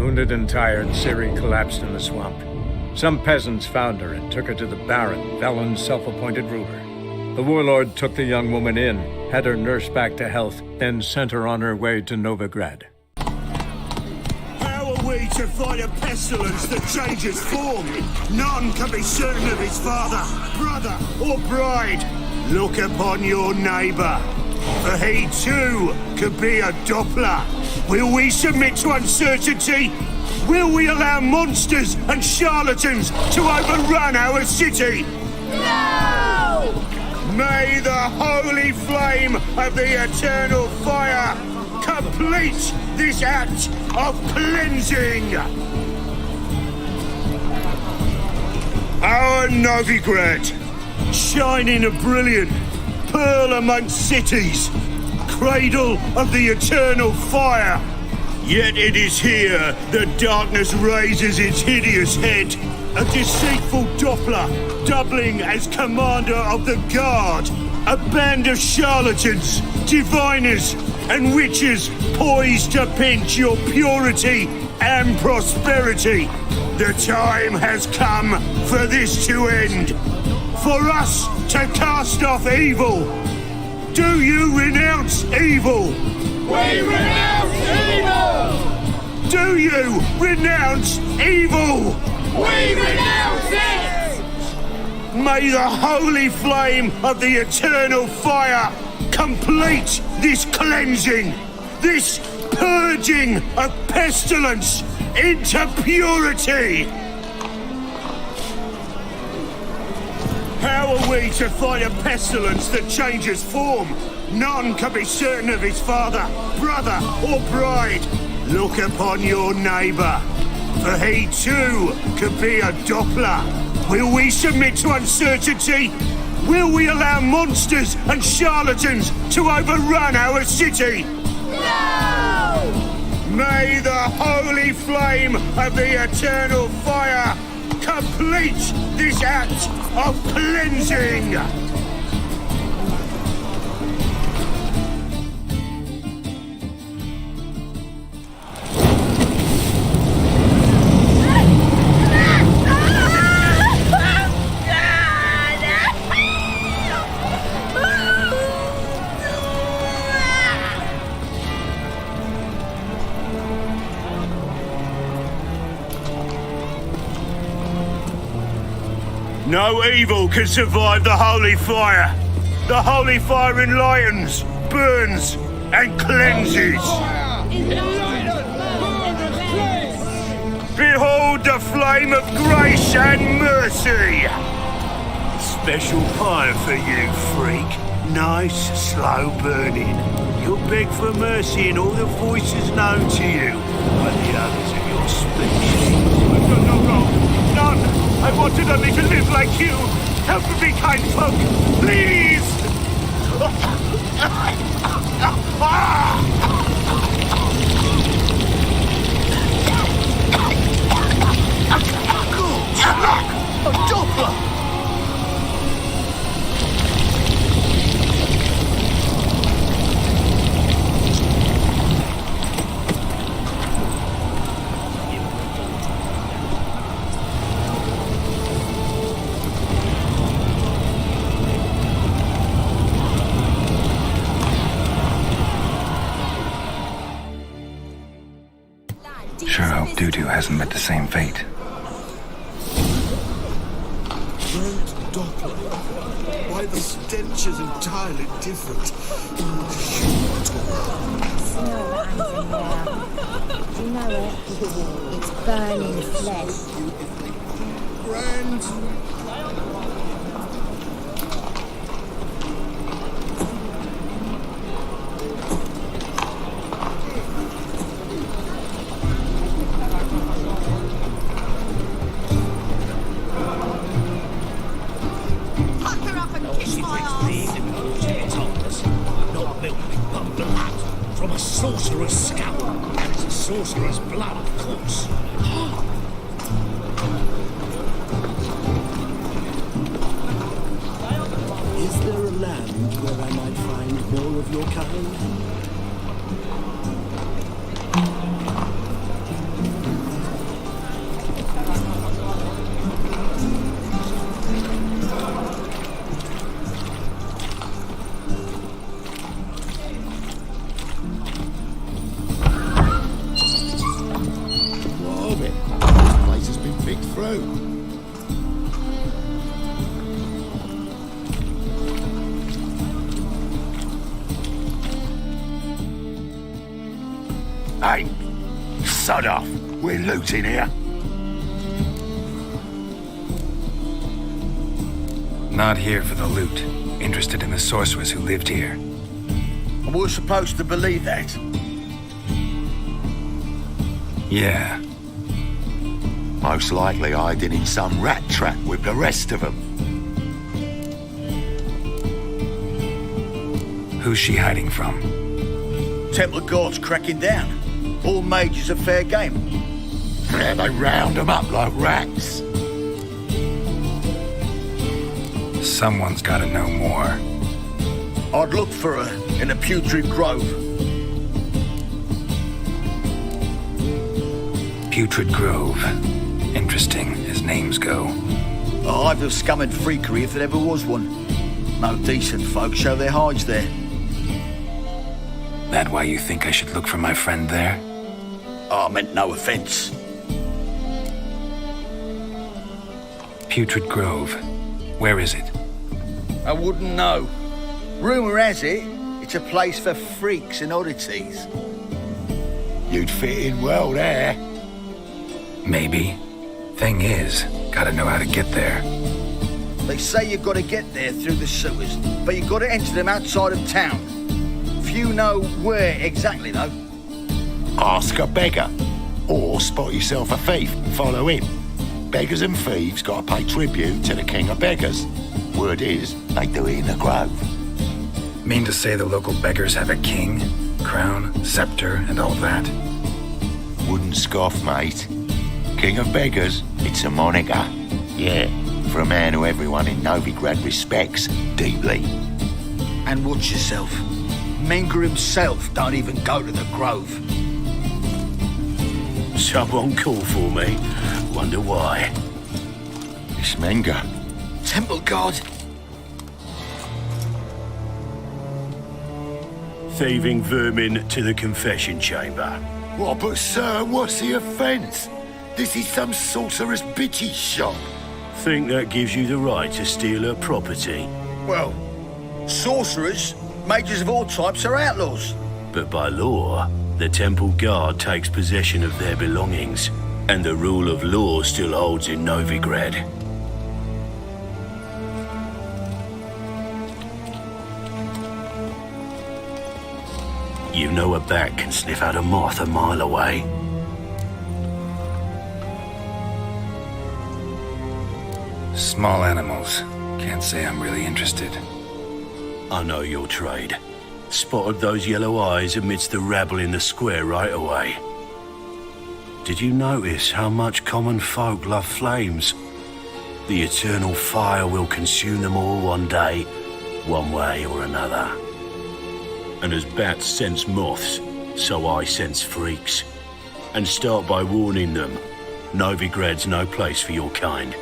Wounded and tired, Ciri collapsed in the swamp. Some peasants found her and took her to the Baron, Velen's self-appointed ruler. The warlord took the young woman in, had her nursed back to health, then sent her on her way to Novigrad. How are we to fight a pestilence that changes form? None can be certain of his father, brother, or bride. Look upon your neighbour, for he too could be a Doppler. Will we submit to uncertainty? Will we allow monsters and charlatans to overrun our city? No! May the holy flame of the eternal fire complete this act of cleansing! Our Novigrad, shining a brilliant pearl amongst cities, cradle of the eternal fire. Yet it is here that darkness raises its hideous head, a deceitful Doppler, doubling as commander of the guard, a band of charlatans, diviners, and witches poised to pinch your purity and prosperity. The time has come for this to end, for us to cast off evil. Do you renounce evil? We renounce evil! Do you renounce evil? We renounce it! May the holy flame of the eternal fire complete this cleansing, this purging of pestilence into purity! How are we to fight a pestilence that changes form? None can be certain of his father, brother, or bride. Look upon your neighbour, for he too could be a Doppler. Will we submit to uncertainty? Will we allow monsters and charlatans to overrun our city? No! May the holy flame of the eternal fire complete this act of cleansing! No evil can survive the holy fire. The holy fire enlightens, burns, and cleanses. Behold the flame of grace and mercy. Special fire for you, freak. Nice, slow burning. You'll beg for mercy in all the voices known to you by the others of your species. I've done no wrong. None. I wanted only to live like you. Help me, kind folk. Please! A Doppler! Sure hope Dudu hasn't met the same fate. Burnt Doppler. Why, the stench is entirely different. Smell that in there. Do you know it? It's burning flesh. Grand. From a sorcerer's scalp, and it's a sorcerer's blood, of course. Is there a land where I might find more of your kind? through. Hey, sod off. We're looting here. Not here for the loot. Interested in the sorceress who lived here. We're supposed to believe that. Yeah. Most likely hiding in some rat trap with the rest of them. Who's she hiding from? Temple Guard's cracking down. All mages are fair game. Yeah, they round them up like rats. Someone's gotta know more. I'd look for her in a putrid grove. Putrid Grove. Interesting, as names go. A hive of scum and freakery if there ever was one. No decent folk show their hides there. That why you think I should look for my friend there? I meant no offence. Putrid Grove. Where is it? I wouldn't know. Rumour has it, it's a place for freaks and oddities. You'd fit in well there. Maybe. Thing is, gotta know how to get there. They say you've got to get there through the sewers, but you've got to enter them outside of town. Few know where exactly, though. Ask a beggar, or spot yourself a thief and follow him. Beggars and thieves gotta pay tribute to the king of beggars. Word is, they do it in the grove. Mean to say the local beggars have a king, crown, scepter, and all that? Wouldn't scoff, mate. King of beggars, it's a moniker. Yeah, for a man who everyone in Novigrad respects deeply. And watch yourself. Menger himself don't even go to the grove. Someone call for me. Wonder why. It's Menger. Temple Guard. Thieving vermin to the confession chamber. What, but sir, what's the offence? This is some sorcerer's bitchy shop. Think that gives you the right to steal her property? Well, sorcerers, mages of all types are outlaws. But by law, the Temple Guard takes possession of their belongings, and the rule of law still holds in Novigrad. You know a bat can sniff out a moth a mile away. Small animals. Can't say I'm really interested. I know your trade. Spotted those yellow eyes amidst the rabble in the square right away. Did you notice how much common folk love flames? The eternal fire will consume them all one day, one way or another. And as bats sense moths, so I sense freaks. And start by warning them, Novigrad's no place for your kind.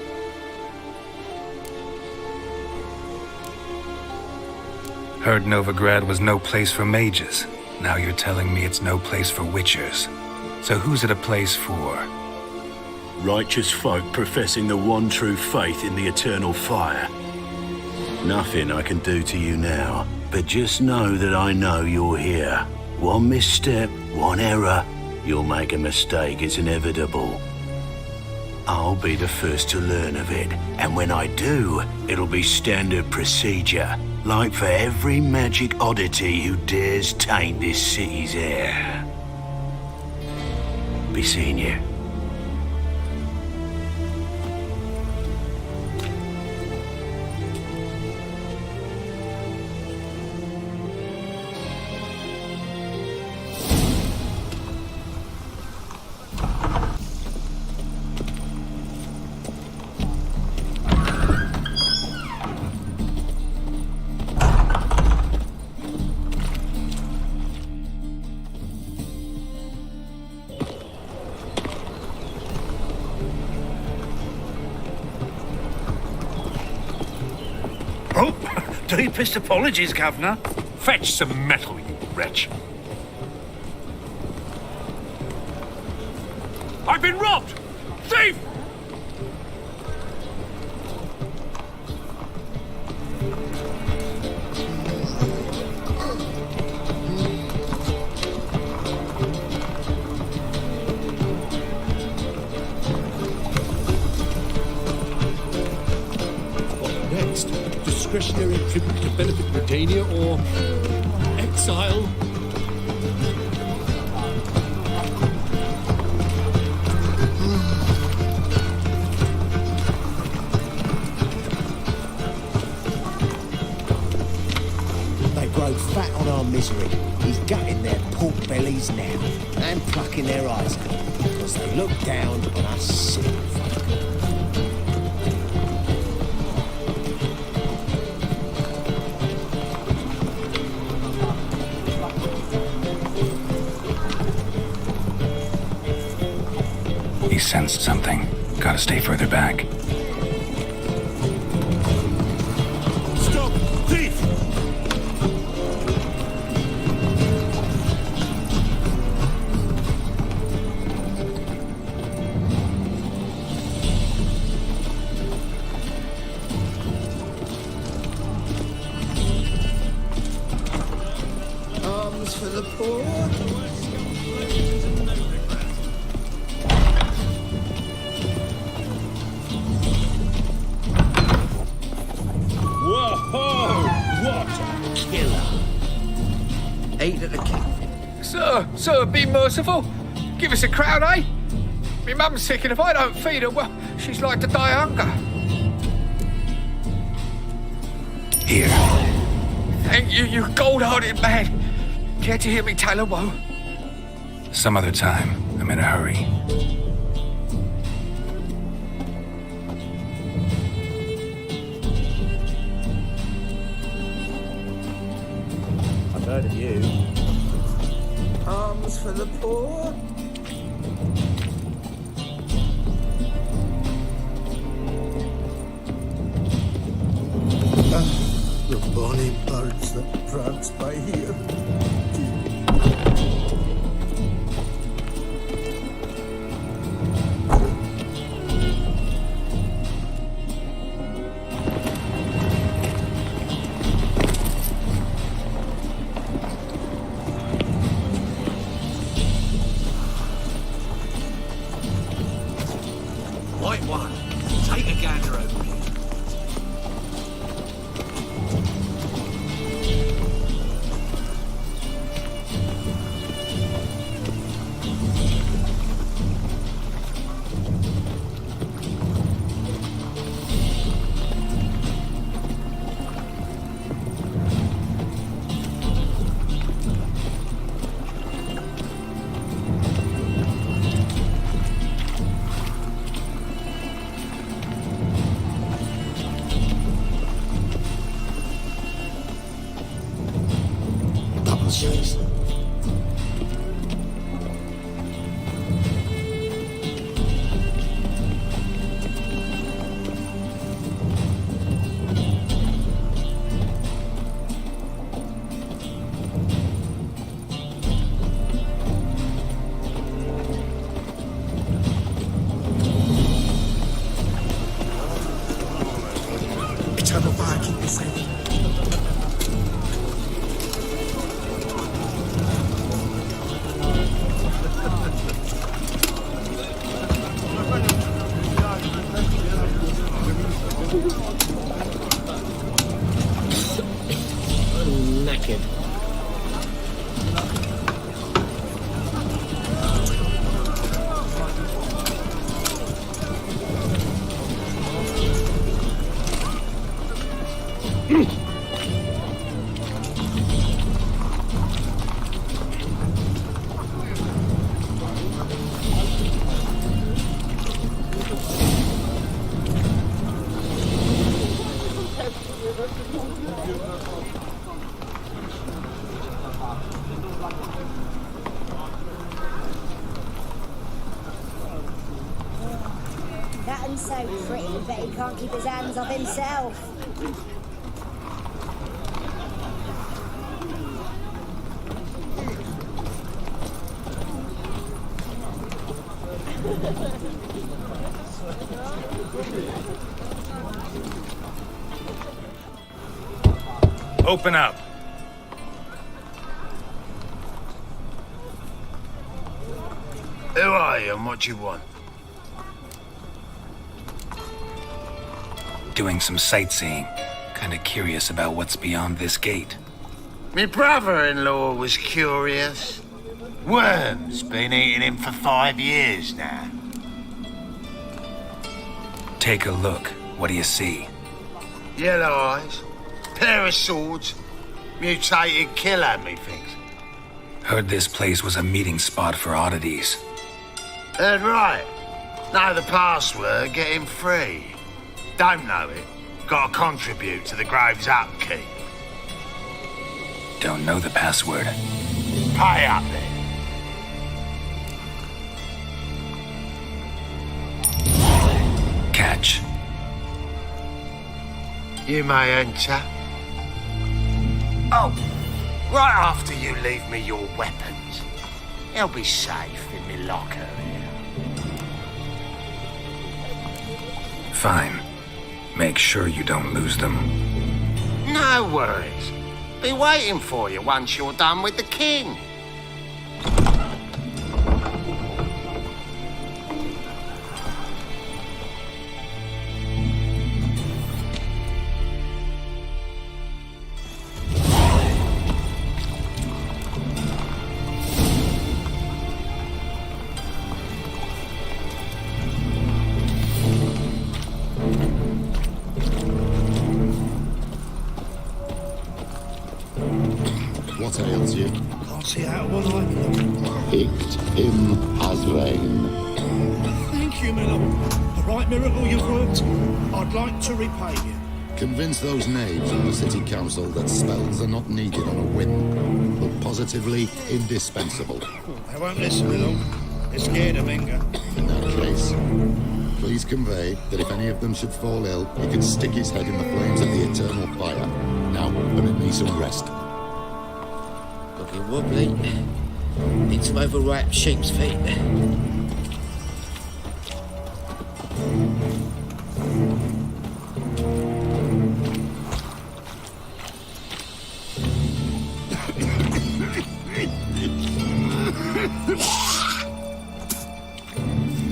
Heard Novigrad was no place for mages. Now you're telling me it's no place for witchers. So who's it a place for? Righteous folk professing the one true faith in the eternal fire. Nothing I can do to you now, but just know that I know you're here. One misstep, one error, you'll make a mistake, it's inevitable. I'll be the first to learn of it, and when I do, it'll be standard procedure, like for every magic oddity who dares taint this city's air. Be seeing you. Deepest apologies, Governor. Fetch some metal, you wretch. I've been robbed! Thief! discretionary tribute to benefit Britannia or exile. They grow fat on our misery. He's gutting their pork bellies now and plucking their eyes out because they look down on us simple folk. He sensed something. Gotta stay further back. Stop! Thief! Arms for the poor. Whoa! What a killer! Eight at the king. Sir, be merciful. Give us a crown, eh? My mum's sick, and if I don't feed her, well, she's like to die of hunger. Here. Thank you, you gold-hearted man. Care to hear me tell a woe? Some other time. I'm in a hurry. I've heard of you. Arms for the poor. The bonny birds that prance by here. White one. Take a gander over here. Double chase. Eternal barking, they say. I'm knackered. That one's so pretty, but he can't keep his hands off himself. Open up. Who are you and what do you want? Doing some sightseeing. Kinda curious about what's beyond this gate. My brother-in-law was curious. Worms been eating him for 5 years now. Take a look. What do you see? Yellow eyes, pair of swords, mutated killer, methinks. Heard this place was a meeting spot for oddities. Heard right. Know the password, get him free. Don't know it, gotta contribute to the Grove's upkeep. Don't know the password. Pay up then. Catch. You may enter. Oh, right after you leave me your weapons. They'll be safe in me locker here. Fine. Make sure you don't lose them. No worries. Be waiting for you once you're done with the king. What ails you? Can't see out of one eye. Picked him as rain. Thank you, my lord. The right miracle you've worked. I'd like to repay you. Convince those knaves in the city council that spells are not needed on a whim, but positively indispensable. They won't listen, my lord. They're scared of Inga. In that case, please convey that if any of them should fall ill, he can stick his head in the flames of the eternal fire. Now, permit me some rest. Looking wobbly. Need some overripe sheep's feet.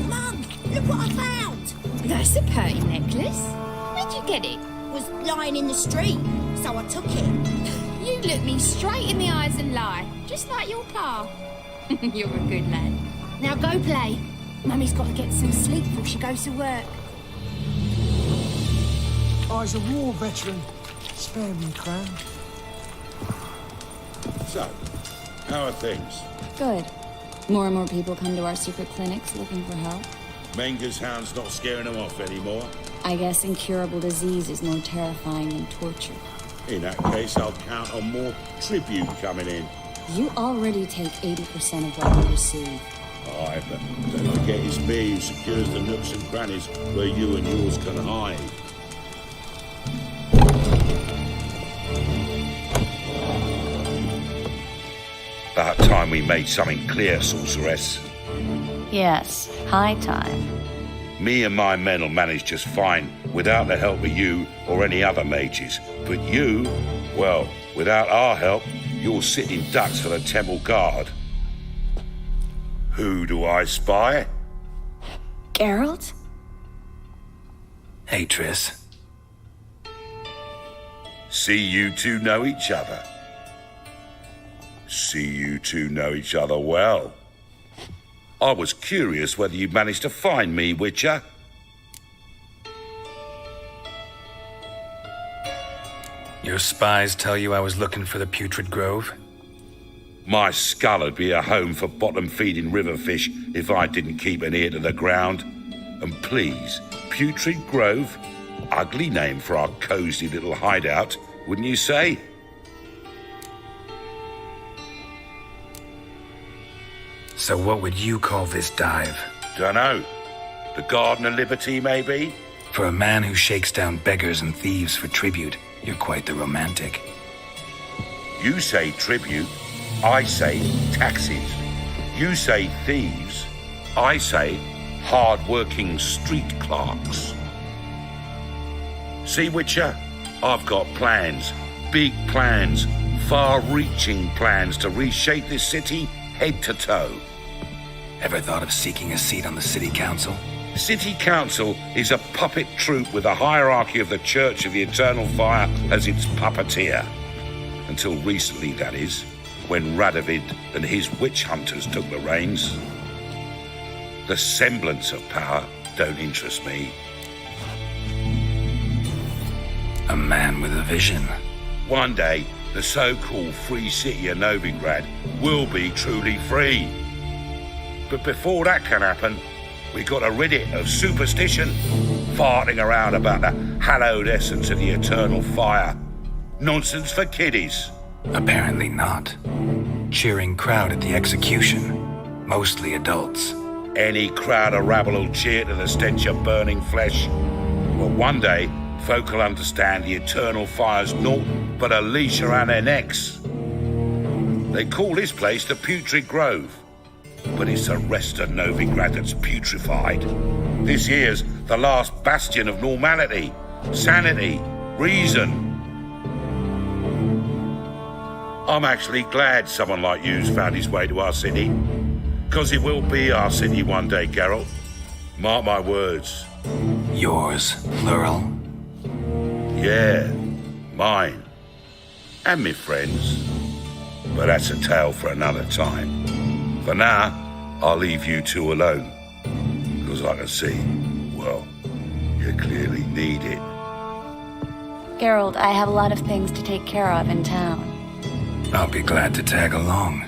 Mum, look what I found. That's a pretty necklace. Where'd you get it? It was lying in the street, so I took it. You look me straight in the eyes and lie, just like your pa. You're a good lad. Now go play. Mummy's got to get some sleep before she goes to work. I was a war veteran. Spare me, crown. So, how are things? Good. More and more people come to our secret clinics looking for help. Menga's hound's not scaring them off anymore. I guess incurable disease is more terrifying than torture. In that case, I'll count on more tribute coming in. You already take 80% of what you receive. Aye, but don't forget it's me who secures the nooks and crannies where you and yours can hide. About time we made something clear, sorceress. Yes, high time. Me and my men will manage just fine without the help of you or any other mages. But you, well, without our help, you're sitting ducks for the temple guard. Who do I spy? Geralt? Hey, Triss. See you two know each other. See you two know each other well. I was curious whether you'd managed to find me, Witcher. Your spies tell you I was looking for the Putrid Grove? My skull'd be a home for bottom-feeding river fish if I didn't keep an ear to the ground. And please, Putrid Grove? Ugly name for our cozy little hideout, wouldn't you say? So what would you call this dive? Dunno. The Garden of Liberty, maybe? For a man who shakes down beggars and thieves for tribute, you're quite the romantic. You say tribute, I say taxes. You say thieves, I say hard-working street clerks. See, Witcher, I've got plans, big plans, far-reaching plans to reshape this city head to toe. Ever thought of seeking a seat on the city council? City Council is a puppet troupe with a hierarchy of the Church of the Eternal Fire as its puppeteer. Until recently, that is, when Radovid and his witch hunters took the reins. The semblance of power don't interest me. A man with a vision. One day, the so-called free city of Novigrad will be truly free. But before that can happen, we got to rid it of superstition, farting around about the hallowed essence of the eternal fire. Nonsense for kiddies. Apparently not. Cheering crowd at the execution. Mostly adults. Any crowd of rabble will cheer to the stench of burning flesh. But one day, folk will understand the eternal fire's naught but a leash around their necks. They call this place the Putrid Grove. But it's the rest of Novigrad that's putrefied. This here's the last bastion of normality, sanity, reason. I'm actually glad someone like you's found his way to our city. Because it will be our city one day, Geralt. Mark my words. Yours, plural? Yeah, mine. And me friends. But that's a tale for another time. For now, I'll leave you two alone. Because I can see, well, you clearly need it. Geralt, I have a lot of things to take care of in town. I'll be glad to tag along.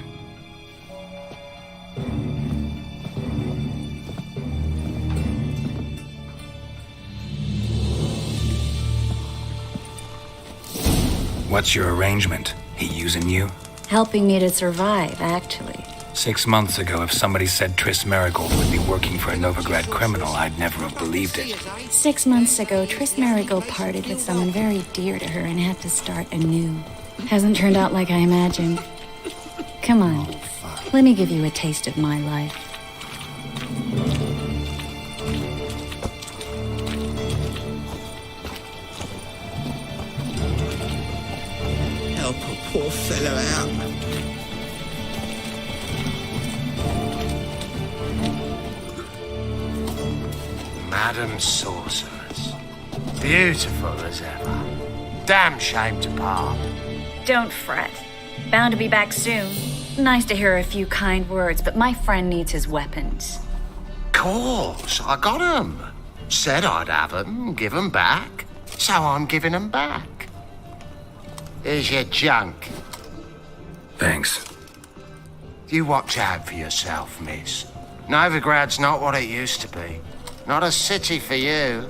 What's your arrangement? He using you? Helping me to survive, actually. 6 months ago, if somebody said Triss Marigold would be working for a Novigrad criminal, I'd never have believed it. 6 months ago, Triss Marigold parted with someone very dear to her and had to start anew. Hasn't turned out like I imagined. Come on, let me give you a taste of my life. Help a poor fellow out. Madam Sorceress. Beautiful as ever. Damn shame to part. Don't fret. Bound to be back soon. Nice to hear a few kind words, but my friend needs his weapons. Course, I got 'em. Said I'd have 'em, give 'em back. So I'm giving 'em back. Here's your junk. Thanks. You watch out for yourself, miss. Novigrad's not what it used to be. Not a city for you.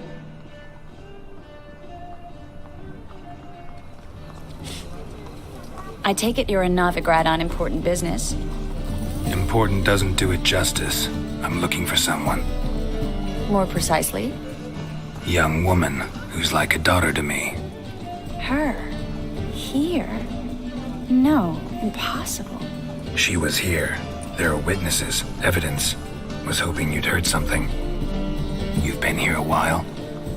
I take it you're in Novigrad on important business. Important doesn't do it justice. I'm looking for someone. More precisely? Young woman who's like a daughter to me. Her? Here? No, impossible. She was here. There are witnesses, evidence. Was hoping you'd heard something. You've been here a while.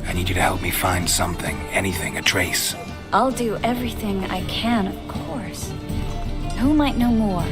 I need you to help me find something, anything, a trace. I'll do everything I can, of course. Who might know more?